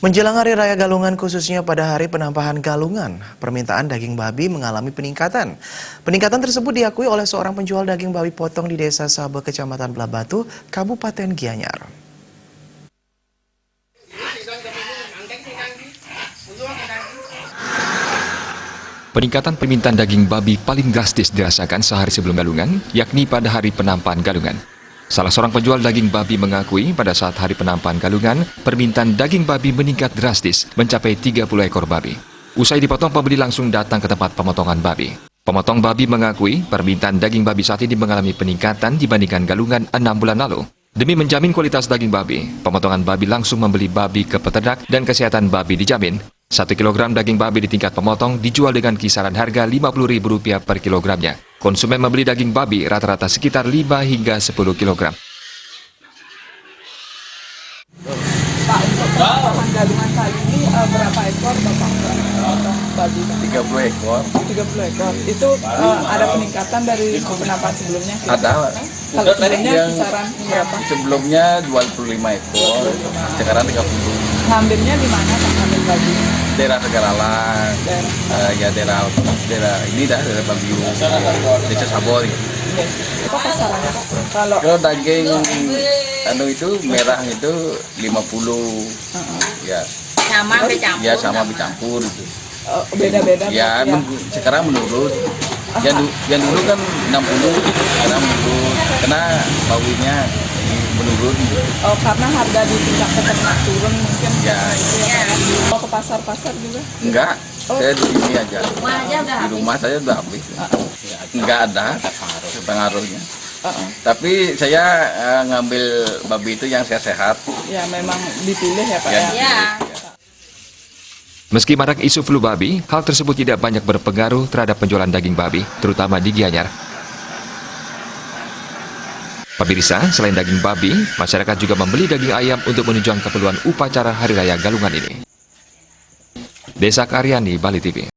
Menjelang Hari Raya Galungan khususnya pada hari penampahan galungan, permintaan daging babi mengalami peningkatan. Peningkatan tersebut diakui oleh seorang penjual daging babi potong di Desa Sabe, Kecamatan Blabatu, Kabupaten Gianyar. Peningkatan permintaan daging babi paling drastis dirasakan sehari sebelum galungan, yakni pada hari penampahan galungan. Salah seorang penjual daging babi mengakui pada saat hari penampahan galungan, permintaan daging babi meningkat drastis, mencapai 30 ekor babi. Usai dipotong, pembeli langsung datang ke tempat pemotongan babi. Pemotong babi mengakui permintaan daging babi saat ini mengalami peningkatan dibandingkan galungan 6 bulan lalu. Demi menjamin kualitas daging babi, pemotongan babi langsung membeli babi ke peternak dan kesehatan babi dijamin. 1 kilogram daging babi di tingkat pemotong dijual dengan kisaran harga Rp50.000 per kilogramnya. Konsumen membeli daging babi rata-rata sekitar 5 hingga 10 kilogram. Pak, untuk penampahan galungan kali ini berapa ekor Bapak potong babi? 30 ekor. 30 ekor. Itu ada peningkatan dari penampahan sebelumnya? Ada. Kalau sebelumnya kisaran berapa? Sebelumnya 25 ekor, sekarang 30. Ngambilnya di mana Pak ngambil babi? Daerah Tegaralan, daerah Babiu, Desa Sabor. Apa pasarannya Pak? Kalau Kalau daging itu merah itu 50. Ya. Sama bercampur. Ya sama bercampur itu. beda-beda Ya, berarti ya? sekarang menurun. Yang dulu kan 60, sekarang menurun. Karena baunya menurun. Oh, karena harga di tingkat peternak turun mungkin Ya. karena itu ya. Ya. Pak? Mau ke pasar-pasar juga? Enggak, saya di sini aja. Rumah aja udah Di rumah saya udah habis. Enggak ada pengaruhnya. Tapi saya ngambil babi itu yang sehat. Ya memang dipilih ya Pak Ya. ya? Ya. Meski marak isu flu babi, hal tersebut tidak banyak berpengaruh terhadap penjualan daging babi, terutama di Gianyar. Pemirsa, selain daging babi, masyarakat juga membeli daging ayam untuk menunjang keperluan upacara Hari Raya Galungan ini. Desa Karyani, Bali TV.